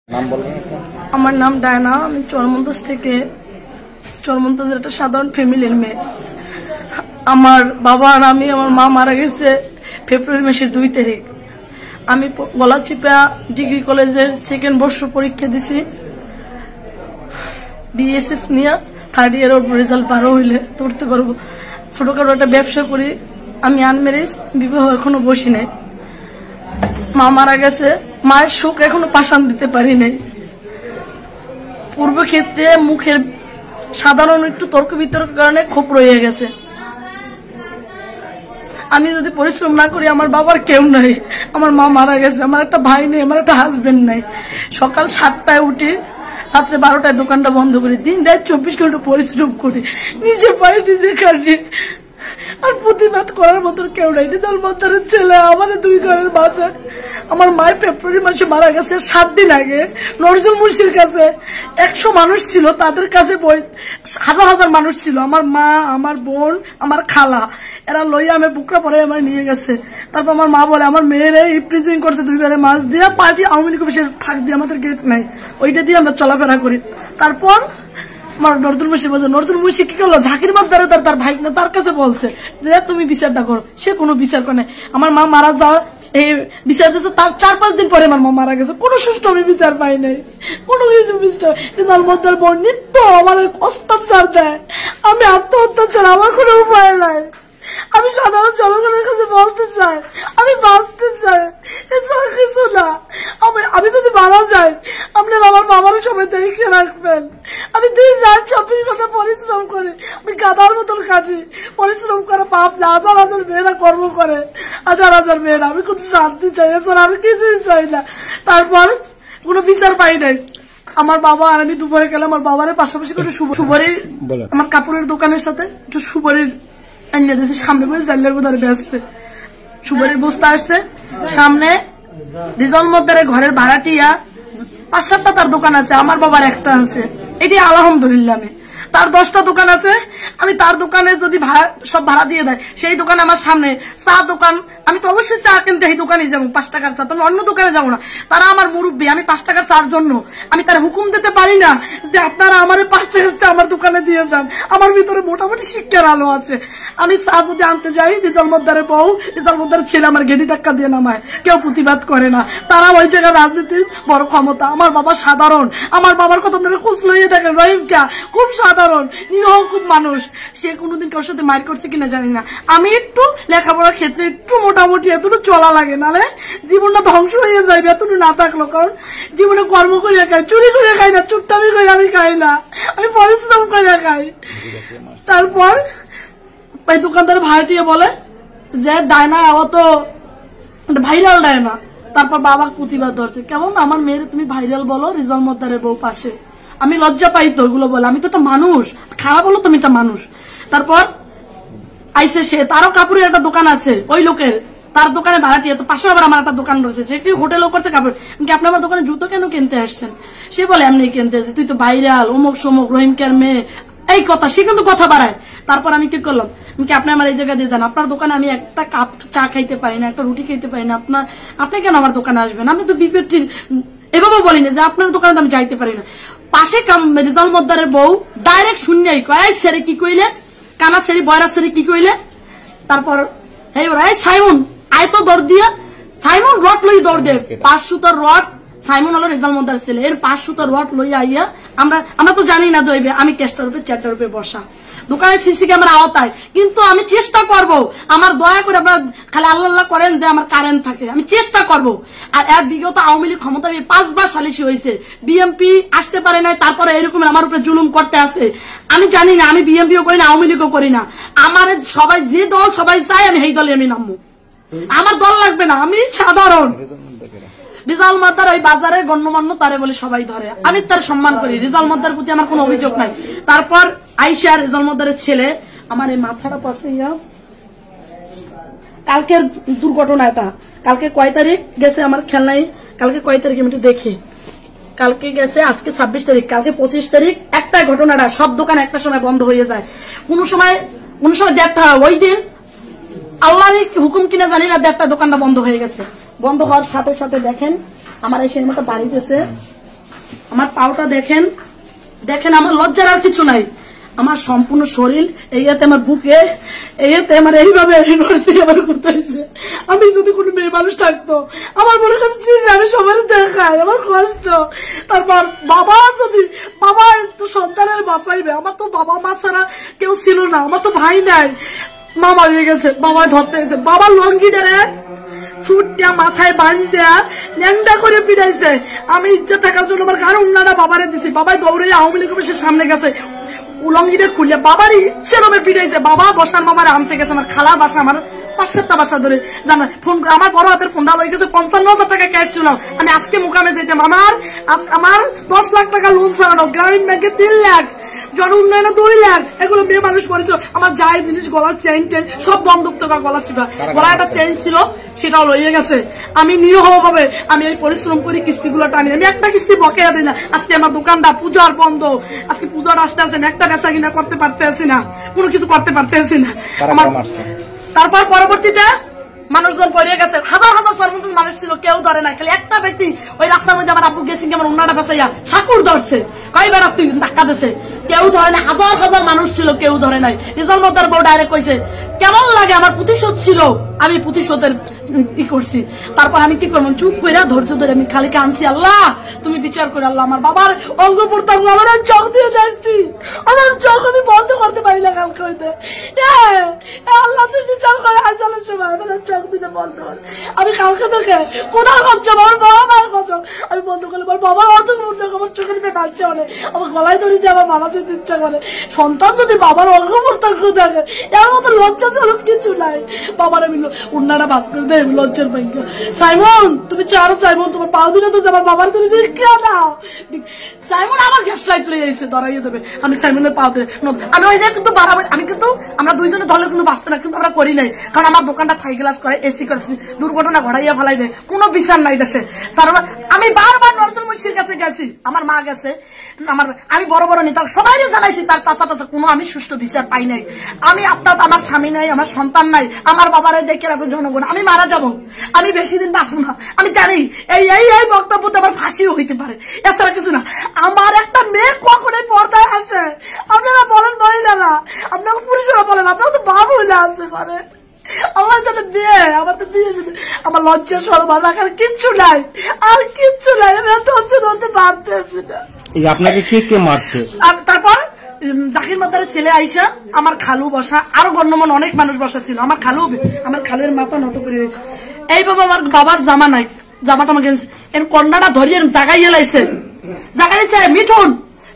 আমার নাম ডায়না। আমি চরমন্তজ থেকে, চরমন্তজের একটা সাধারণ ফ্যামিলির মেয়ে। আমার বাবা আর আমি, আমার মা মারা গেছে ফেব্রুয়ারি মাসের 2 তারিখ। আমি গলাচিপা ডিগ্রি কলেজের 2nd বর্ষ পরীক্ষা দিছি, বিএসএস নিয়ে 3rd ইয়ারের রেজাল্ট 12 হইলে ধরতে পারবো। ছোটখাটো একটা ব্যবসা করি। আমি আনম্যারেজ, বিবাহ এখনো বসি নাই। মা মারা গেছে, মায়ের শোক এখনো পাশান দিতে পারি নাই। পূর্ব ক্ষেত্রে মুখের সাধারণ একটু তর্ক বিতর্কের কারণে ক্ষোভ রয়ে গেছে। আমি যদি পরিশ্রম না করি, আমার বাবার কেউ নাই, আমার মা মারা গেছে, আমার একটা ভাই নেই, আমার একটা হাজবেন্ড নাই। সকাল 7টায় উঠি, রাত্রে 12টায় দোকানটা বন্ধ করি, দিন রাত 24 ঘন্টা পরিশ্রম করি, নিজে পায়ে নিজে খাটি। আর প্রতিবাদ করার মতন কেউ নাই। রেজাল মাতারের ছেলে, আমার 2 ঘরের বাচ্চা। আমার মায়ের ফেব্রুয়ারি মাসে মারা গেছে 7 দিন আগে। নজরুল মুন্সির কাছে 100 মানুষ ছিল, তাদের কাছে হাজার হাজার মানুষ ছিল। আমার মা, আমার বোন, আমার খালা, এরা লইয়া আমি বুকরা পরে আমার নিয়ে গেছে। তারপর আমার মা বলে, আমার মেয়েরা ইপ্রিজিং করছে 2 ঘরে মাছ দিয়ে, পার্টি আওয়ামী লীগ অফিসের ফাঁক দিয়ে, আমাদের গেট নাই, ওইটা দিয়ে আমরা চলাফেরা করি। তারপর আমার নজরুল মুন্সি বলছে, নজরুল মুন্সি কি করলো, ঝাঁকির মাদ্দারে তার ভাই না তার কাছে বলছে যে তুমি বিচারটা করো। সে কোনো বিচার করে নাই। আমার মা মারা যাওয়া এই বিচার দিচ্ছে, তার 4-5 দিন পরে আমার মা মারা গেছে। কোনো সুষ্ঠু আমি বিচার পাই নাই, কোনো কিছু বিচার। রেজাল মদ্দার বোন নিত্য আমার অত্যাচার দেয়, আমি আত্মহত্যা ছাড়া আমার কোনো উপায় নাই। আমি সাধারণ জনগণের কাছে বলতে চাই, আমি বাঁচতে চাই, এছাড়া কিছু না। আমি যদি মারা যাই, আপনার আমার বাবারও সবাই দেখে রাখবেন। আমি দিন রাত 24 ঘন্টা পরিশ্রম করি, আমি গাদার মতন কাটি। পরিশ্রম করে পাপ না, হাজার হাজার মেয়েরা কর্ম করে, হাজার হাজার মেয়েরা। আমি খুব শান্তি চাই, এছাড়া আমি কিছুই চাই না। তারপর কোনো বিচার পাই নাই। আমার বাবা আর আমি দুপুরে গেলে, আমার বাবার পাশাপাশি করে সুবরের আমার কাপড়ের দোকানের সাথে একটু সুবরের সামনে বসে জানলার বোধহয় ব্যস্ত সুবরের বস্তা আসছে সামনে। রেজাল মদ্দারের ঘরের ভাড়াটিয়া 5-7টা তার দোকান আছে, আমার বাবার একটা আছে। এটি আলহামদুলিল্লাহ। আমি তার 10টা দোকান আছে। আমি তার দোকানে যদি সব ভাড়া দিয়ে দেয়, সেই দোকানে আমার সামনে চা দোকান, আমি তো অবশ্যই চা কিনতে এই দোকানে যাবো, 5 টাকার চা, তবে অন্য দোকানে যাবো না। তারা আমার মুরব্বী, আমি 5 টাকার চার জন্য আমি তার হুকুম দিতে পারি না যে আপনারা আমার 5 টাকার চা আমার দোকানে দিয়ে যান। আমার ভিতরে মোটামুটি শিক্ষার আলো আছে। আমি চা যদি আনতে যাই, রেজাল মদ্দারের বউ, রেজাল মদ্দারের ছেলে আমার গেড়ি ধাক্কা দিয়ে নামায়, কেউ প্রতিবাদ করে না। তারা ওই জায়গায় রাজনীতির বড় ক্ষমতা। আমার বাবা সাধারণ, আমার বাবার কথা আপনারা খোঁজ লইয়ে দেখেন। রহিম কা খুব সাধারণ, নিরহ খুব মানুষ। সে কোনোদিন কারোর সাথে মার করছে কিনা জানি না। আমি একটু লেখাপড়ার ক্ষেত্রে একটু মোটামুটি এতটুকু চলা লাগে, নালে জীবনটা ধ্বংস হয়ে যাবে এতটুকু না থাকলো। কারণ জীবনে কর্ম করে খাই, চুরি করে খাই না, চুপটামি করে আমি খাই না, আমি পরিশ্রম করে খাই। তারপর এই দোকানদার ভাড়াটিয়ে বলে যে ডায়না ও তো ভাইরাল ডায়না। তারপর বাবা প্রতিবাদ ধরছে, কেমন আমার মেয়ের তুমি ভাইরাল বলো রেজাল মদ্দারের বউ পাশে। আমি লজ্জা পাই তো ওগুলো বলে, আমি তো একটা মানুষ, খারাপ বলো তুমি একটা মানুষ। তারপর আইসে সে, তারও কাপড়ের একটা দোকান আছে ওই লোকের, তার দোকানে ভাড়াটিয়ে, তো পাশে আবার আমার একটা দোকান রয়েছে, সে কি হোটেলও করছে কাপড়। আপনি আমার দোকানে জুতো কেন কিনতে আসছেন? সে বলে এমনি কিনতে আসছে, তুই তো ভাইরাল, অমুক সমুক, রহিমকার মেয়ে, এই কথা। সে কিন্তু কথা বাড়ায়। তারপর আমি কি করলাম, আপনি আমার এই জায়গা দিয়ে দেন, আপনার দোকানে আমি একটা কাপ চা খাইতে পারি না, একটা রুটি খাইতে পারি না, আপনি কেন আমার দোকানে আসবেন? আমি তো বিপেটির এভাবে বলি না যে আপনার দোকানে আমি যাইতে পারি না। পাশে রেজাল মদ্দারের বউ ডাইরেক্ট শূন্যই কয়, ছেড়ে কি কইলে, কানা ছেড়ে বয়রা ছেড়ে কি কইলে। তারপর সাইমন আয় তো দৌড় দিয়া, সাইমন রড লই দৌড় দে, 5 সুতার রড। সাইমন হলো রেজাল মদ্দার ছেলে, এর 5 সুতার রড লইয়া আইয়া, আমরা তো জানি না দইবে, আমি কেষ্টার উপরে চেয়ারটার উপরে বসা, দোকানে সিসি ক্যামেরা আওতায়। কিন্তু আমি চেষ্টা করব, আমার দয়া করে আপনার খালি আল্লাহ করেন যে আমার কারেন্ট থাকে, আমি চেষ্টা করব। আর এর বিগত আওয়ামী লীগ ক্ষমতা 5 বার সালিশি হয়েছে, বিএমপি আসতে পারে নাই, তারপরে এরকম আমার উপরে জুলুম করতে আছে। আমি জানি না, আমি বিএমপিও করি না, আওয়ামী লীগও করি না। আমার সবাই যে দল সবাই চাই, আমি এই দলে আমি নামবো, আমার দল লাগবে না, আমি সাধারণ। রেজাল মদ্দার ওই বাজারে গণ্যমান্য, তারে বলে সবাই ধরে, আমি তার সম্মান করি। রেজাল মদ্দার প্রতি আমার কোনো অভিযোগ নাই। তারপর আইসা রেজাল মদ্দারের ছেলে, আমার এই মাথাটা পাশে কালকের দুর্ঘটনা, এটা কালকে কয় তারিখ গেছে আমার খেয়াল নাই, কালকে কয় তারিখ আমি একটু দেখি, কালকে গেছে, আজকে 26 তারিখ, কালকে 25 তারিখ। একটাই ঘটনাটা, সব দোকান একটা সময় বন্ধ হয়ে যায়, কোন সময় 1:30 হয়। ওই দিন আল্লাহর হুকুম কিনা জানি না, 1:30 দোকানটা বন্ধ হয়ে গেছে। বন্ধ হওয়ার সাথে সাথে দেখেন আমার এই সিনেমাটা বাড়িতেছে, আমার পাওটা দেখেন, দেখেন আমার লজ্জার আর কিছু নাই। আমার সম্পূর্ণ শরীর, এইতে আমার বুকে, এইতে আমার এইভাবে আমার হয়েছে। আমি যদি কোনো মেয়ে মানুষ থাকতো আমার মনে করছি আমি সবাই দেখাই, আমার কষ্ট। তারপর বাবা যদি, বাবা তো সন্তানের বাঁচাইবে, আমার তো বাবা মা ছাড়া কেউ ছিল না, আমার তো ভাই নাই, মা মারিয়ে গেছে, বাবা ধরতে গেছে, বাবা লঙ্গি ডেরে ছুটটা মাথায় বাঁধা ল্যাংডা করে পিড়াইছে। আমি ইজ্জত থাকার জন্য আমার গান উন্নাটা বাবারে দিছি, বাবাই দৌড়ে আওয়ামী লীগ অফিসের সামনে গেছে, উলঙ্গিটা খুললে বাবার ইচ্ছে নামে পিড়াইছে। বাবা বসার মামারে আনতে গেছে, আমার খালার বাসা, আমার 5-7টা বাসা ধরে জানা ফোন করে। আমার বড় হাতের ফোনটা হয়ে গেছে, 55,000 টাকা ক্যাশ ছিল। আমি আজকে মুকামে যেতাম, আমার 10 লাখ টাকা লোন ছাড়ানো, গ্রামীণ ব্যাংকে 3 লাখ, জন উন্নয়নে 2 লাখ, এগুলো মেয়ে মানুষ করেছিল। আমার যাই জিনিস, গলার চেইন টেন সব বন্ধক টাকা, গলা ছিল, গলা একটা চেইন ছিল সেটাও লইয়ে গেছে। আমি নিরীহ ভাবে আমি এই পরিশ্রম করি, কিস্তিগুলো টানি, আমি একটা কিস্তি বকেয়া দিই না। আজকে আমার দোকানটা পূজার বন্ধ, আজকে পূজার আসতে আসেন, একটা বেচা কিনা করতে পারতেছি না, কোনো কিছু করতে পারতেছি না। আমার তারপর পরবর্তীতে মানুষজন পড়ে গেছে, হাজার হাজার সর্বন্ত মানুষ ছিল, কেউ ধরে নাই। খালি একটা ব্যক্তি ওই রাস্তার মধ্যে আমার আব্বু গেছি, আমার উন্নাটা বেচাইয়া সাকুর ধরছে, কই বেড়া তুই ধাক্কা দিছে, কেউ ধরে নাই। হাজার হাজার মানুষ ছিল, কেউ ধরে নাই। রিজাল মদ্দার বউ ডাইরেক্ট কইছে কেমন লাগে, আমার প্রতিশোধ ছিল, আমি প্রতিশোধের ই করছি। তারপর আমি কি করবো, চুপ করে ধৈর্য ধরে আমি খালি কাঁদছি, আল্লাহ তুমি বিচার করে। আল্লাহ আমার বাবার অঙ্গ প্রত্যঙ্গ আমার চোখ দিয়ে যাচ্ছি, আমার চোখ আমি বন্ধ করতে পারি না কালকে হইতে। আল্লাহ তুমি বিচার করে, আজানের সময় আমার চোখ দিতে বন্ধ করে। আমি কালকে থেকে কোথাও করছো আমার বাবা মার কত, আমি বন্ধ করলে আমার বাবার অর্থ প্রত্যঙ্গ আমার চোখের দিকে ডাকছে, মানে আমার গলায় ধরে দিয়ে আমার মারা যেতে ইচ্ছা করে। সন্তান যদি বাবার অঙ্গ প্রত্যঙ্গ দেখে, এর মতো লজ্জা চলক কিছু নাই। বাবার আমি উন্নাটা বাস করে দেয় লজ্জার ব্যাংকে। সাইমন তুমি চারো, সাইমন তোমার পাও দিলে তো আমার বাবার তুমি ভিক্ষা দাও। সাইমন আমার গ্যাস লাইট লয়ে এসে ধরাইয়ে দেবে, আমি সাইমনের পাও দিলে আমি ওই কিন্তু বাড়াবো। আমি কিন্তু আমরা দুইজনে ধরলে কিন্তু বাঁচতে না, কিন্তু আমরা করি নাই, কারণ আমার দোকানটা থাই গ্লাস করে, এসি করেছি, দুর্ঘটনা ঘটাইয়া ফেলাইবে, কোনো বিচার নাই দেশে। তারপর আমি বারবার নজরুল মুন্সির কাছে গেছি, আমার মা গেছে, আমার আমি বড় বড় নেতা সবাই জানাইছি, তার চাচা টাচা কোনো আমি সুষ্ঠু বিচার পাই নাই। আমি আপনার আমার স্বামী নাই, আমার সন্তান নাই, আমার বাবারে দেখে রাখবো জনগণ, আমি মারা যাবো, আমি বেশি দিন বাঁচবো না। আমি জানি এই এই এই বক্তব্যতে আমার ফাঁসিও হইতে পারে, এছাড়া কিছু না। আমার একটা মেয়ে কখনোই পর্দায় আসে, আপনারা বলেন মহিলারা, আপনাকে পুরুষেরা বলেন, আপনারা তো বাবু হইলে আসতে পারে। আমার তো বিয়ে, আমার তো বিয়ে, আমার লজ্জা সরবার রাখার কিচ্ছু নাই, আর কিচ্ছু নাই। আমি ধরতে ধরতে পারতেছি না। আপনাকে কে কে মারছে? তারপর জাকির মাদারের ছেলে আইসা, আমার খালু বসা, আরো গণ্যমান অনেক মানুষ বসা ছিল। আমার খালুর মাথা নত করে রয়েছে। এই বাবা আমার বাবার জামা নাই, জামাটা আমাকে এর কন্যাটা ধরিয়ে জাগাইয়ে লাইছে, জাগাইছে মিঠুন,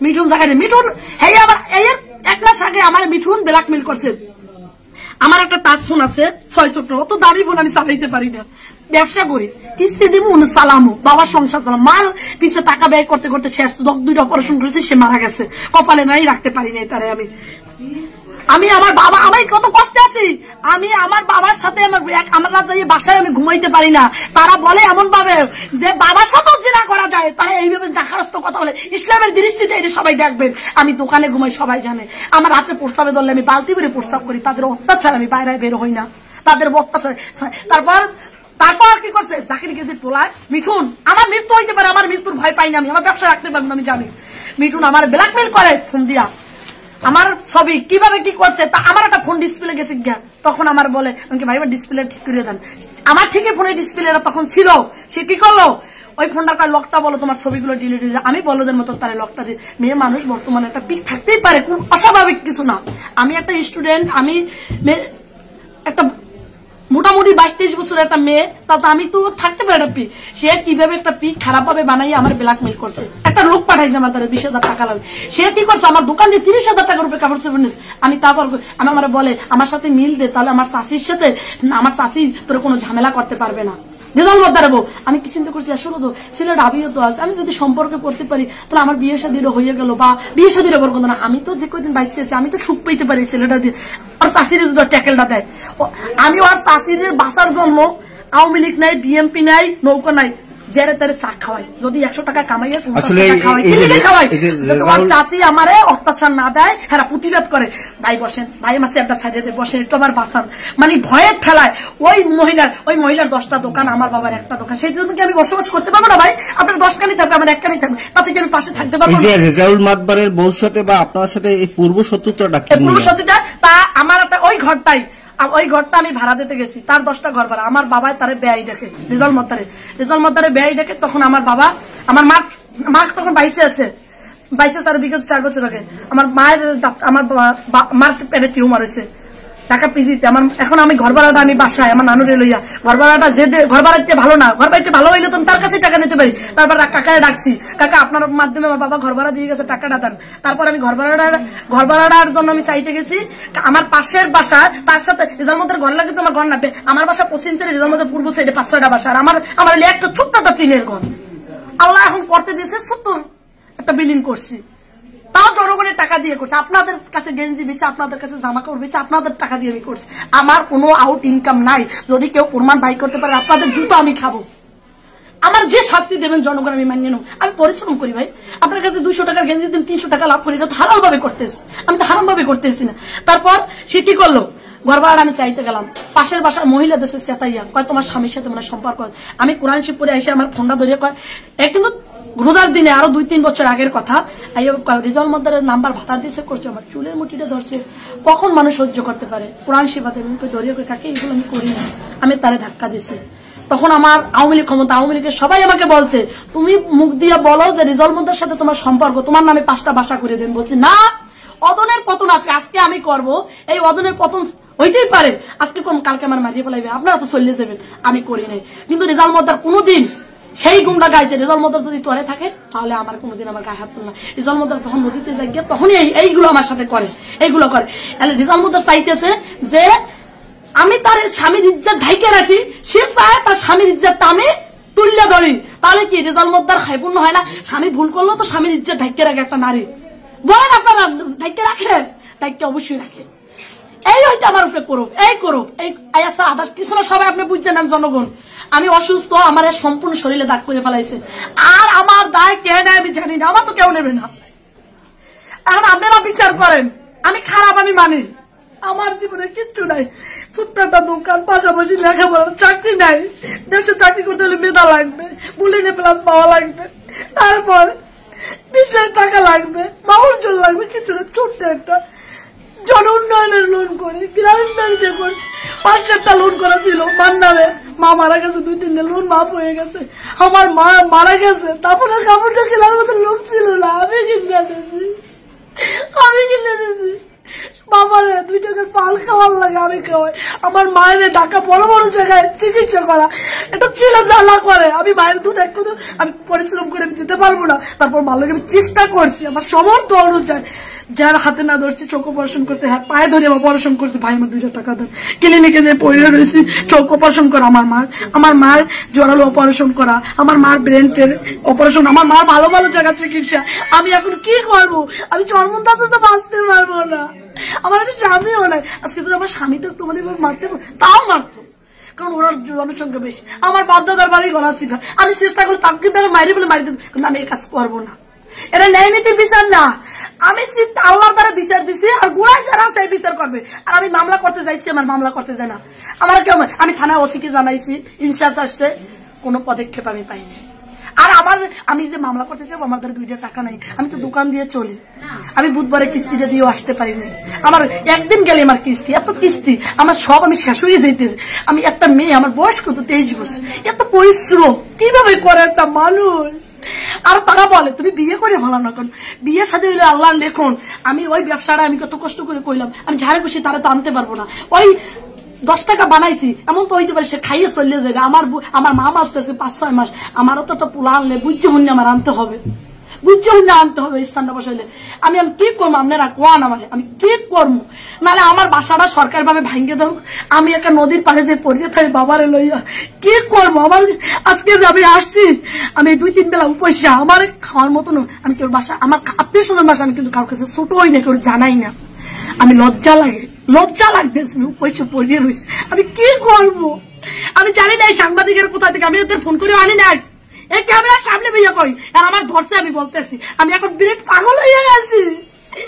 মিঠুন জাগাই, মিঠুন এই আবার এই 1 মাস আগে আমার মিঠুন ব্ল্যাকমেল করছে। আমার একটা টাচ ফোন আছে 6 চক্র, অত দামি ফোন আমি চালাইতে পারি না, ব্যবসা করি, কিস্তি দিব চালামো, বাবার সংসার চালাম, মাল পিছিয়ে টাকা ব্যয় করতে করতে শেষ 2টা অপারেশন করেছি, সে মারা গেছে, কপালে নাই, রাখতে পারি নাই তারে। আমি আমার বাবা, আমি কত কষ্টে আছি, আমি আমার বাবার সাথে আমরা যাই বাসায় আমি ঘুমাইতে পারি না। তারা বলে এমন ভাবে যে বাবার সাথেও জিনা করা যায়, তারা এইভাবে দেখারস্ত কথা বলে। ইসলামের দৃষ্টিতে এটা সবাই দেখবেন, আমি দোকানে ঘুমাই সবাই জানে, আমার হাতে প্রস্তাবে ধরলে আমি বালতি ভরে প্রস্তাব করি, তাদের অত্যাচার আমি বাইরে বের হই না, তাদের অত্যাচার। তারপর কি করছে, জাকির গেছে তোলায়, মিঠুন আমার মৃত্যু হইতে পারে, আমার মৃত্যুর ভয় পাই না, আমি আমার ব্যবসা রাখতে পারবো না, আমি জানি। মিঠুন আমার ব্ল্যাকমেল করে ফোন দিয়া, আমার ছবি কিভাবে কি করছে, তা আমার একটা ফোন ডিসপ্লে গেছে গিয়া, তখন আমার বলে আমাকে ভাই ডিসপ্লে ঠিক করে দেন। আমার ঠিকই ফোনের ডিসপ্লেটা তখন ছিল, সে কি করলো, ওই ফোনটার লকটা বলো তোমার ছবিগুলো ডিলিট হয়ে যায়। আমি বলদের মতো তার লকটা দিই। মেয়ে মানুষ বর্তমানে একটা পিক থাকতেই পারে, কোন অস্বাভাবিক কিছু না। আমি একটা স্টুডেন্ট, আমি একটা মোটামুটি 22-23 বছরের একটা মেয়ে, তাতে আমি তো থাকতে পারি একটা পিক। সে কিভাবে একটা পিক খারাপ ভাবে বানাই আমার ব্ল্যাকমেল করছে, একটা লোক পাঠাইছে আমার দ্বারা 20,000 টাকা লাগবে। সে কি করছে, আমার দোকান দিয়ে 30,000 টাকার উপরে কাপড় চোপড় নিয়েছে। আমি তারপর আমার বলে আমার সাথে মিল দে, তাহলে আমার চাষির সাথে, আমার চাষি তোর কোনো ঝামেলা করতে পারবে না। আমি কি চিন্তা করছি, আসলে তো ছেলেটা আবিও তো আছে, আমি যদি সম্পর্কে করতে পারি তাহলে আমার বিয়ে শাদীরও হয়ে গেল, বা বিয়ে শাদীর বড় কথা না, আমি তো যে কদিন বাইসে আছি আমি তো সুখ পেতে পারি ছেলেটা দিয়ে। আর চাষির যদি ট্যাকেলটা দেয়, আমি ওর চাষির বাঁচার জন্য আওয়ামী লীগ নাই, বিএনপি নাই, নৌকা নাই, জেরে তেরে চা খাওয়াই, যদি 100 টাকা কামাইয়ে খাওয়াই, তোমার চাচি আমারে অত্যাচার না দেয়, হ্যাঁ প্রতিবাদ করে, ভাই বসেন, ভাই আমার একটা সাইডে বসেন, একটু আমার বাঁচান, মানে ভয়ের ঠেলায় ওই মহিলার 10টা দোকান, আমার বাবার একটা দোকান, সেই জন্য কি আমি বসবাস করতে পারবো না ভাই? আপনার 10 কানি থাকবে, আমার 1 কানি থাকবে, তাতে কি আমি পাশে থাকতে পারবো? রেজাউল মাতবরের বউর সাথে বা আপনার সাথে এই পূর্ব শত্রুতাটা কি? পূর্ব শত্রুতা তা আমার একটা ওই ঘরটা আমি ভাড়া দিতে গেছি, তার 10টা ঘর ভাড়া, আমার বাবাই তারে বেয়াই ডেকে, রেজাউল মদ্দারে বেয়াই ডেকে, তখন আমার বাবা, আমার মা তখন 22 আছে, 22 তার বিগত 4 বছর আগে আমার মার পেটে টিউমার হয়েছে ঢাকা পিজিতে। আমার এখন আমি ঘর ভাড়াটা আমি বাসায় আমার নানুরে লইয়া, ঘর ভাড়াটা ঘর ভাড়াটা ভালো না, ঘর বাড়িতে ভালো হইলে তো তার কাছে টাকা নিতে পারি। তারপর কাকায় ডাকছি, কাকা আপনার মাধ্যমে আমার বাবা ঘর ভাড়া দিয়ে গেছে, টাকাটা দেন। তারপর আমি ঘর ভাড়াটার জন্য আমি চাইতে গেছি, আমার পাশের বাসা, তার সাথে রেজালমতের ঘর লাগে তো আমার ঘর নাবে, আমার বাসা পশ্চিম সাইডে, রেজালমতের পূর্ব সাইডে 5-6টা বাসা, আর আমার একটা ছোট্ট একটা টিনের ঘর আল্লাহ এখন করতে দিয়েছে, ছোট্ট একটা বিল্ডিং করছি, তাও জনগণের টাকা দিয়ে করছে। আপনাদের কাছে গেঞ্জি বেশি, আপনাদের কাছে জামা কাপড় বেশি, আপনাদের টাকা দিয়ে আমি করছি। আমার কোনো আউট ইনকাম নাই, যদি কেউ প্রমাণ বাই করতে পারে আপনাদের জুতো আমি খাবো, আমার যে শাস্তি দেবেন জনগণ আমি মানিয়ে নেব। আমি পরিশ্রম করি ভাই, আপনার কাছে 200 টাকার গেঞ্জি দিন 300 টাকা লাভ করি, এটা তো হারাম ভাবে করতেছি, আমি তো হারাম ভাবে করতেছি না। তারপর সে কি করলো, ঘর ভাড়া আমি চাইতে গেলাম, পাশের বাসার মহিলা দেশে চেতাইয়া কয় তোমার স্বামীর সাথে মনে সম্পর্ক। আমি কোরআন শিব পড়ে এসে আমার ফোনটা ধরিয়ে কয়, কিন্তু রোজার দিনে আরো 2-3 বছর আগের কথা, রেজাউল মদ্দারের নাম্বার ভাতার দিয়েছে করছে, আমার চুলের মুঠিটা ধরছে, কখন মানুষ সহ্য করতে পারে? কোরআন শিবাতে ধরিয়ে কাকে এগুলো আমি করি না, আমি তারে ধাক্কা দিছি। তখন আমার আওয়ামী লীগ ক্ষমতা, আওয়ামী লীগের সবাই আমাকে বলছে তুমি মুখ দিয়ে বলো যে রেজাউল মদ্দার সাথে তোমার সম্পর্ক, তোমার নামে 5টা বাসা করে দেন। বলছি না, অদনের পতন আছে, আজকে আমি করব, এই অদনের পতন হইতেই পারে, আজকে কোন কালকে আমার মারিয়ে ফেলাইবে, আপনারা তো চলে যাবেন, আমি করি নাই। কিন্তু রেজাউল মদ্দার কোনোদিন সেই গুমটা গাইছে, রেজাউল মদ্দার যদি তোরে থাকে তাহলে আমার কোনোদিন আমার গায়ে হাত তোলে না। রেজাউল মদ্দার তখন নদীতে যাই গিয়ে তখনই এইগুলো আমার সাথে করে, এইগুলো করে। রেজাউল মদ্দার চাইতেছে যে আমি তার স্বামীর ইজ্জত ঢাইকে রাখি, সে চায় তার স্বামীর ইজ্জতটা আমি তুল্য ধরি, তাহলে কি রেজাউল মদ্দার খাইপূর্ণ হয় না? স্বামী ভুল করলো তো স্বামীর ইজ্জত ঢাইকে রাখে একটা নারী, বলেন আপনারা ঢাইকে রাখে? ঢাইকে অবশ্যই রাখে। এই হইতে আমার উপরে করুক, এই করুক, এই আয়াসা আদার্স কিছু না, সবাই আপনি বুঝছেন না জনগণ, আমি অসুস্থ, আমার সম্পূর্ণ শরীরে দাগ করে ফেলাইছে, আর আমার দায় কে নেয় আমি জানি না, আমার তো কেউ নেবে না। এখন আপনারা বিচার করেন, আমি খারাপ আমি মানি, আমার জীবনে কিচ্ছু নাই, ছোট্ট একটা দোকান, পাশাপাশি লেখাপড়া, চাকরি নাই, দেশে চাকরি করতে হলে মেধা লাগবে, বুলিনে প্লাস পাওয়া লাগবে, তারপর 20 টাকা লাগবে, মাউর্জন লাগবে, কিছু না, ছোট্ট একটা জন উন্নয়নের লোন করে গ্রামীণ ব্যাংকে করছি, 500টা লোন করা ছিল মার নামে, মা মারা গেছে, 2-3 লোন মাফ হয়ে গেছে, আমার মা মারা গেছে, তারপরে কাপড়টা কেনার মতো লোক ছিল না, আমি কিনে দিয়েছি, বাবারে 2 টাকার পাল খাওয়ার লাগে আমি খাওয়াই, আমার মায়ের ঢাকা বড় বড় জায়গায় চিকিৎসা করা, এটা ছিল জ্বালা করে, আমি মায়ের দুধ একটু আমি পরিশ্রম করে দিতে পারবো না, তারপর ভালো আমি চেষ্টা করছি আমার সমর্থ অনুযায়ী, যার হাতে না ধরছি চোখ অপারেশন করতে, হ্যাঁ পায়ে ধরে অপারেশন করছে, ভাই আমার 2 টাকা দেন, ক্লিনিকে যে পড়ে রয়েছি চোখ অপারেশন করা, আমার মার জোরালো অপারেশন করা, আমার মার ব্রেনের অপারেশন, আমার মার ভালো ভালো জায়গা চিকিৎসা, আমি এখন কি করবো? আমি চরমন্তাতে তো বাঁচতে পারবো না, আমার একটা স্বামীও নাই, আজকে যদি আমার স্বামী তো তোমার মারতে তাও মারতো, কারণ ওরা জনসংখ্যা বেশি, আমার বাপদাদার বাড়ি গলা ছিল, আমি চেষ্টা করি তাকে কিন্তু মারি বলে মারি দিত, কিন্তু আমি এই কাজ করবো না, এটা ন্যায় নীতির বিচার না, আমি আল্লাহর দ্বারা বিচার দিচ্ছি, আর গুড়াই যারা সেই বিচার করবে, আর আমি মামলা করতে যাইছি, আমার মামলা করতে যায় না, আমার কেউ, আমি থানা ওসিকে জানাইছি, ইনচার্জ আসছে, কোনো পদক্ষেপ আমি পাইনি, আর আমি যে মামলা করতে চাবো আমার দ্বারা 2 টাকা নাই, আমি তো দোকান দিয়ে চলি, আমি বুধবারে কিস্তিটা দিয়েও আসতে পারিনি, আমার একদিন গেলে আমার কিস্তি, এত কিস্তি আমার সব আমি শেষ হয়ে যেতেছি, আমি একটা মেয়ে, আমার বয়স কত 23 বছর, এত পরিশ্রম কিভাবে করে একটা মানুষ? আর তারা বলে তুমি বিয়ে করে ভালো না, কারণ বিয়ের সাথে হইলে আল্লাহ লেখন, আমি ওই ব্যবসাটা আমি কত কষ্ট করে করলাম, আমি ঝাড়ে খুশি তারা তো আনতে পারবো না, ওই 10 টাকা বানাইছি, এমন তো হইতে পারে সে খাইয়ে চলে যাবে, আমার মা আসতেছে 5-6 মাস, আমারও তো একটা পোলা আনলে বুঝছে হইলে আমার আনতে হবে, স্থানটা বসাইলে আমি কি করবো? আপনারা কোয়ান আমারে, আমি কি করবো? নাহলে আমার বাসাটা সরকার ভাবে ভাঙ্গে দাও, আমি একটা নদীর পাড়ে যে পড়িয়ে থাকি বাবারে লইয়া, কি করবো? আমার আজকে আমি আসছি, আমি 2-3 বেলা উপসা, আমার খাওয়ার মতো না, আমি কেউ বাসা, আমার আত্মীয় স্বজন বাসা আমি কিন্তু কারোর কাছে ছোট হই না, কেউ জানাই না, আমি লজ্জা লাগতেছে, আমি উপসা পড়িয়ে রয়েছি, আমি কি করবো? আমি জানি না এই সাংবাদিকের কোথা থেকে, আমি ওদের ফোন করে আনি না, এই ক্যামেরার সামনে বিয়ে কই আর আমার ধরছে আমি বলতেছি আমি এখন বিরাট পাগল হয়ে গেছি।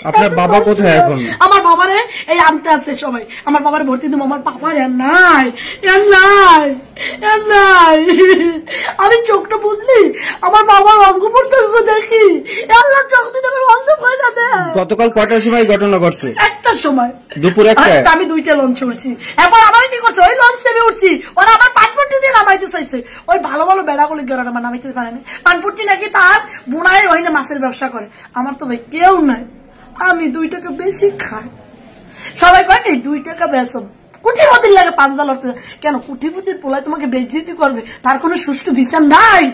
আপনার বাবা কোথায় এখন? আমার বাবারে এই আনতে আছে সবাই, আমার বাবার ভর্তি দেবো, আমার বাবার নাই নাই নাই। আমি চোখটা বুঝলি আমার বাবার অঙ্গ প্রত্যঙ্গ দেখি আল্লাহ চোখ দিতে আমার অন্ধ হয়ে যাবে। গতকাল কটার সময় ঘটনা ঘটছে? একটার সময়, দুপুর 1টায়। আমি 2টা লঞ্চে উঠছি। এখন আমার কি করছে, ওই লঞ্চে আমি উঠছি, ওরা আমার পানপট্টি দিয়ে নামাইতে চাইছে। ওই ভালো ভালো বেড়াগুলি গেরা আমার নামাইতে পারে না। পানপট্টি নাকি তার বোনায় ওই না মাছের ব্যবসা করে। আমার তো ভাই কেউ নাই, আমি 2 টাকা বেশি খাই। সবাই কয় এই 2 টাকা বেশ কুটিপতির লাগে পাঞ্জা লড়তে। কেন কুটিপতির পোলায় তোমাকে বেজ্জিতি করবে, তার কোনো সুষ্ঠু বিচার নাই?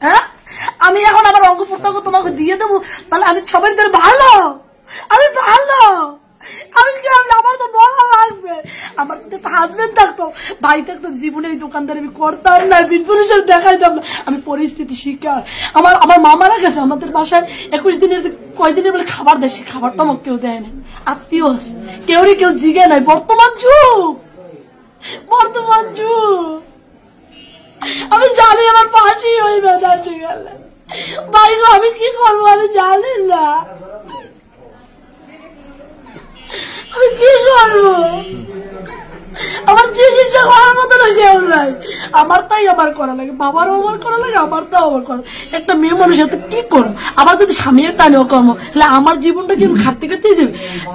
হ্যাঁ, আমি এখন আমার অঙ্গ প্রত্যঙ্গ তোমাকে দিয়ে দেবো, তাহলে আমি সবাই ভালো, আমি ভালো, আমি আমার তো বলা লাগবে। আমার যদি একটা হাজবেন্ড থাকতো, ভাই থাকতো, জীবনে এই দোকানদার আমি করতাম না, বিনপুরুষের দেখাইতাম না। আমি পরিস্থিতি শিকার। আমার মা মারা গেছে, আমাদের বাসায় 21 দিনের কয়দিনের বলে খাবার দেয়, সে খাবারটা আমাকে কেউ দেয় না। আত্মীয় আছে, কেউরই কেউ জিগে নাই। বর্তমান যুগ, বর্তমান যুগ। আমি জানি আমার পাশে ওই বেজাতে গেলে ভাই আমি কি করবো, আমি জানি না আমি কি করবো। আমার চিকিৎসা করার মতো না কেউ নাই। আমার তাই আমার করা লাগে, বাবারও আমার করা লাগে, আমার তাও আমার করা। একটা মেয়ে মানুষের তো কি করবো, আবার যদি স্বামীর টানেও কর্ম, তাহলে আমার জীবনটা কি খাটতে খাটতেই যাবে।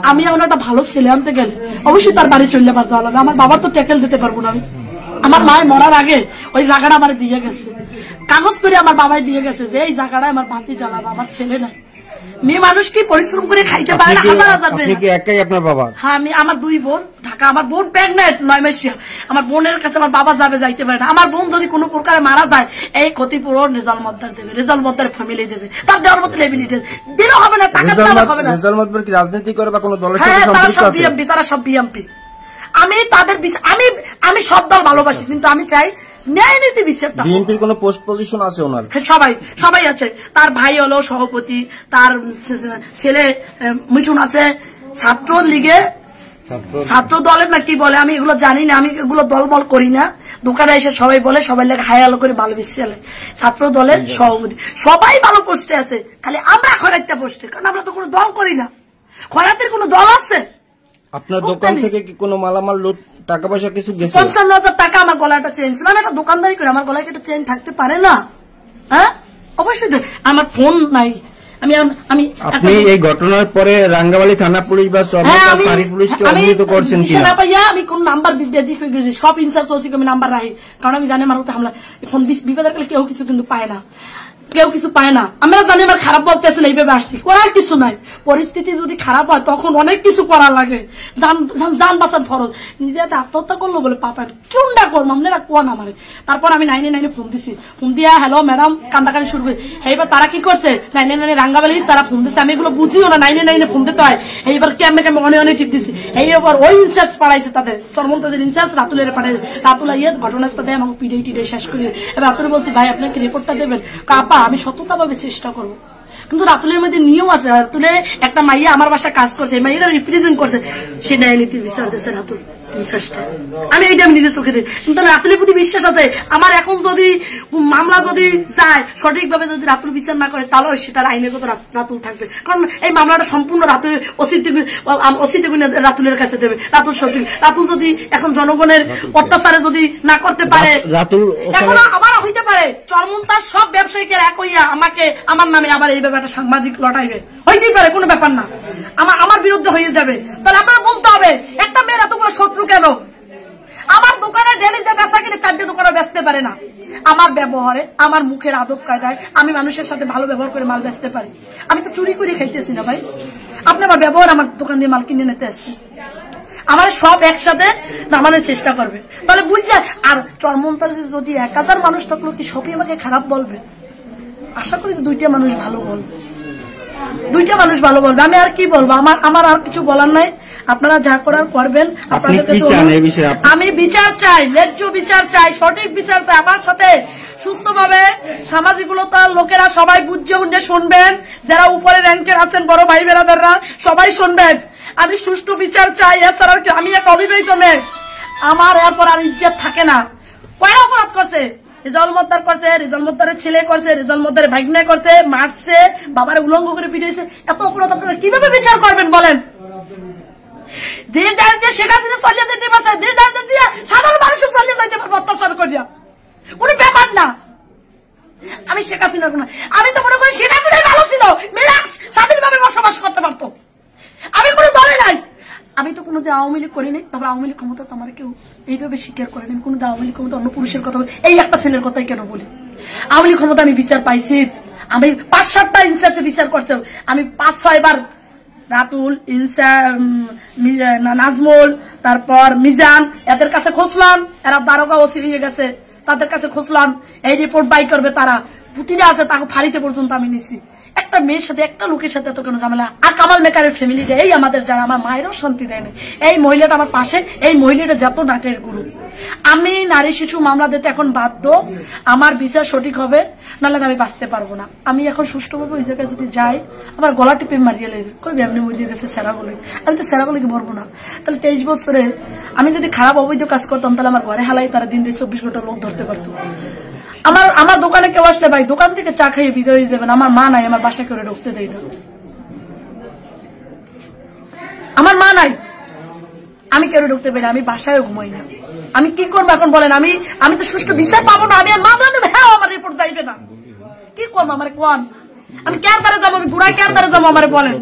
আমি এমন একটা ভালো ছেলে আনতে গেলে অবশ্যই তার বাড়ি চললে আমার যাওয়া লাগবে। আমার বাবার তো ট্যাকেল দিতে পারবো না আমি। আমার মায়ের মরার আগে ওই জায়গাটা আমার দিয়ে গেছে, কাগজ করে আমার বাবাই দিয়ে গেছে যে এই জায়গাটা আমার বাতি জ্বালাবো। আমার ছেলে নাই, মেয়ে মানুষ কি পরিশ্রম করে খাইতে পারে না? হাজার হাজার। আপনি কি একাই আপনার বাবা? হ্যাঁ, আমার 2 বোন ঢাকা। আমার বোন প্রেগনেন্ট 9 মাসিয়া। আমার বোনের কাছে আমার বাবা যাবে, যাইতে পারে না। আমার বোন যদি কোনো প্রকারে মারা যায়, এই ক্ষতিপূরণ রেজাল মদ্দার দেবে, রেজাল মদ্দার ফ্যামিলি দেবে, তার দেওয়ার মতো লেবিলিটি দিনও হবে না, টাকা দেওয়া হবে না। রেজাল মদ্দার কি রাজনীতি করে বা কোনো দলের সাথে সম্পর্ক আছে? তারা সব বিএমপি, তারা সব বিএমপি। আমি তাদের আমি সব দল ভালোবাসি, কিন্তু আমি চাই ন্যায় নীতি বিচারটা। বিএনপির কোনো পোস্ট পজিশন আছে ওনার? সবাই আছে। তার ভাই হলো সভাপতি, তার ছেলে মিঠুন আছে ছাত্র লীগে, ছাত্র দলের না কি বলে আমি এগুলো জানি না, আমি এগুলো দলবল করি না। দোকানে এসে সবাই বলে, সবাই লেগে হাই আলো করে ভালো বেশি চলে। ছাত্র দলের সভাপতি সবাই ভালো পোস্টে আছে, খালি আমরা খরাইতে পোস্টে, কারণ আমরা তো কোনো দল করি না। খরাতের কোনো দল আছে? আপনার দোকান থেকে কি কোনো মালামাল লুট, টাকা পয়সা কিছু গেছে? 55,000 টাকা আমার গলায় একটা চেন ছিল। আমি একটা দোকানদারি করে, আমার গলায় একটা চেন থাকতে পারে না? হ্যাঁ, অবশ্যই। আমার ফোন নাই। আপনি এই ঘটনার পরে রাঙ্গামালী থানা পুলিশ বা চরমনাই পুলিশকে অবহিত করছেন কিনা? আমি কোন নাম্বার সব ইনচার্জ ওসিকে আমি নাম্বার রাখি, কারণ আমি জানি আমার উপরে হামলা। এখন বিপদের কালে কেউ কিছু কিন্তু পায় না, কেউ কিছু পায় না। আমরা জানি আমার খারাপ বলতেছেন, এইভাবে আসছি, করার কিছু নাই। পরিস্থিতি যদি খারাপ হয় তখন অনেক কিছু করা লাগে, যান বাঁচার ফরজ। নিজে আত্মহত্যা করলো বলে পাবেন কোনটা করবো আপনারা কোন আমারে। তারপর আমি 999 ফোন দিছি, ফোন দিয়া হ্যালো ম্যাডাম কান্দাকানি শুরু করে। এইবার তারা কি করছে, 999 রাঙ্গাবালি তারা ফোন দিচ্ছে। আমি এগুলো বুঝিও না, 999 ফোন দিতে হয়। এইবার ক্যাম্পে অনেক টিপ দিচ্ছি। এইবার ওই ইনচার্জ পাড়াইছে, তাদের চরমন্তাজের ইনচার্জ রাতুলের পাঠাইছে। রাতুলা ঘটনাস্থলে আমাকে পিডে শেষ করে। এবার রাতুলে বলছি ভাই আপনাকে রিপোর্টটা দেবেন। আপা আমি সততা ভাবে চেষ্টা করবো, কিন্তু রাতুলের মধ্যে নিয়ম আছে। রাতুলে একটা মাইয়া আমার বাসায় কাজ করছে, মাইয়াটা রিপ্রেজেন্ট করছে, সে ন্যায় নীতি বিচার দিয়েছে রাতুল। আমি এইটা আমি নিজের চোখে দিই, কিন্তু রাতুলের প্রতি বিশ্বাস আছে আমার। এখন যদি মামলা যদি যায় সঠিকভাবে, যদি রাতুল বিচার না করে, তাহলে সেটার আইনগত রাতুল থাকবে। কারণ এই মামলাটা সম্পূর্ণ রাতুলের অসিতে রাতুলের কাছে দেবে। রাতুল সঠিক, রাতুল যদি এখন জনগণের অত্যাচারে যদি না করতে পারে, এখন আমার হইতে পারে চরমন্তার সব ব্যবসায়ীকে এক হইয়া আমাকে আমার নামে আবার এই ব্যাপারটা সাংবাদিক লটাইবে, হইতেই পারে, কোনো ব্যাপার না। আমার বিরুদ্ধে হয়ে যাবে, তাহলে আপনারা বলতে হবে একটা মেয়ের এত বড় শত্রু কেন? আমার দোকানে ডেলি যে বেচা কিনে 4টে দোকানে বেচতে পারে না। আমার ব্যবহারে, আমার মুখের আদব কায়দায় আমি মানুষের সাথে ভালো ব্যবহার করে মাল বেচতে পারি। আমি তো চুরি করে খাইতেছি না ভাই। আপনি আমার ব্যবহার আমার দোকান দিয়ে মাল কিনে নিতে আসছেন, আমার সব একসাথে নামানোর চেষ্টা করবে, তাহলে বুঝছে। আর চরমন্তাজে যদি 1000 মানুষ থাকলো কি সবই আমাকে খারাপ বলবে? আশা করি 2টা মানুষ ভালো বলবে, 2টা মানুষ ভালো বলবে। আমি আর কি বলবো, আমার আর কিছু বলার নাই। আপনারা যা করার করবেন। আমি বিচার চাই, ন্যায্য বিচার চাই, সঠিক বিচার চাই। আমার সাথে সুস্থভাবে সামাজিকতার লোকেরা সবাই বুঝে উঠে শুনবেন, যারা উপরে র্যাঙ্কের আছেন বড় ভাই বেরাদাররা সবাই শুনবেন। আমি সুষ্ঠু বিচার চাই। এছাড়া আমি এক অবিবাহিত মেয়ে, আমার এরপর আর ইজ্জত থাকে না। কয়টা অপরাধ করছে, রেজাউল মোদ্দার করছে, রেজাউল মোদ্দারের ছেলে করছে, রেজাউল মোদ্দারের ভাগ্নে করছে, মারছে, বাবার উলঙ্গ করে পিটিয়েছে। এত অপরাধ আপনারা কিভাবে বিচার করবেন বলেন? দেশ দাঁড়িয়ে দিয়ে শেখ হাসিনা চলিয়ে যেতে পারছে, দেশ দাঁড়িয়ে দিয়ে সাধারণ মানুষও চলিয়ে যাইতে পারবো অত্যাচার করিয়া, কোনো ব্যাপার না। আমি শেখ হাসিনার কোনো, আমি তো মনে করি শেখ হাসিনাই ভালো ছিল, মেয়েরা স্বাধীনভাবে বসবাস করতে পারতো। আমি কোনো দলে নাই, আমি তো কোনোদিন আওয়ামী লীগ করিনি, তবে আওয়ামী লীগ ক্ষমতা তো আমার কেউ এইভাবে স্বীকার করেনি। আমি কোনোদিন আওয়ামী লীগ ক্ষমতা অন্য পুরুষের কথা বলি, এই একটা ছেলের কথাই কেন বলি? আওয়ামী লীগ ক্ষমতা আমি বিচার পাইছি, আমি 5-7টা ইনসাফে বিচার করছে, আমি 5-6 বার রাতুল, নাজমুল, তারপর মিজান, এদের কাছে খুঁজলাম, এরা দারোগা ওসি হয়ে গেছে, তাদের কাছে খুঁজলাম, এই রিপোর্ট বাই করবে তারা, পুতিরা আছে তাকে ফাঁড়িতে পর্যন্ত আমি নিছি। একটা মেয়ের সাথে, একটা লোকের সাথে এত কেন ঝামেলা? আর কামাল মেকারের ফ্যামিলিটা, এই আমাদের যারা, আমার মায়েরও শান্তি দেয় না। এই মহিলাটা আমার পাশে, এই মহিলাটা যত ডাকের গুরু। আমি নারী শিশু মামলা দিতে এখন বাধ্য, আমার বিচার সঠিক হবে, নাহলে আমি বাঁচতে পারবো না। আমি এখন সুষ্ঠুভাবে ওই জায়গায় যদি যাই, আমার গলা টিপে মারিয়ে লেগে কই এমনি মরিয়ে গেছে সেরাগুলি, আমি তো সেরাগুলিকে মরবো না। তাহলে 23 বছরে আমি যদি খারাপ অবৈধ কাজ করতাম, তাহলে আমার ঘরে হালাই তারা দিন 24 ঘন্টা লোক ধরতে পারতো। আমার দোকানে কেউ আসলে ভাই দোকান থেকে চা খাইয়ে বিদায় হয়ে যাবেন, আমার মা নাই, আমার বাসা করে ঢুকতে দেয় না, আমার মা নাই, আমি কেউ ঢুকতে পারি না, আমি বাসায় ঘুমাই না। আমি কি করবো এখন বলেন? আমি তো সুষ্ঠু বিচার পাবো না। আমি আর মামলা নেব, হ্যাঁ আমার রিপোর্ট যাইবে না, কি করবো আমার কোন? আমি কেয়ার দ্বারা যাবো, আমি গুড়ায় কেয়ার দ্বারা যাবো, আমার বলেন।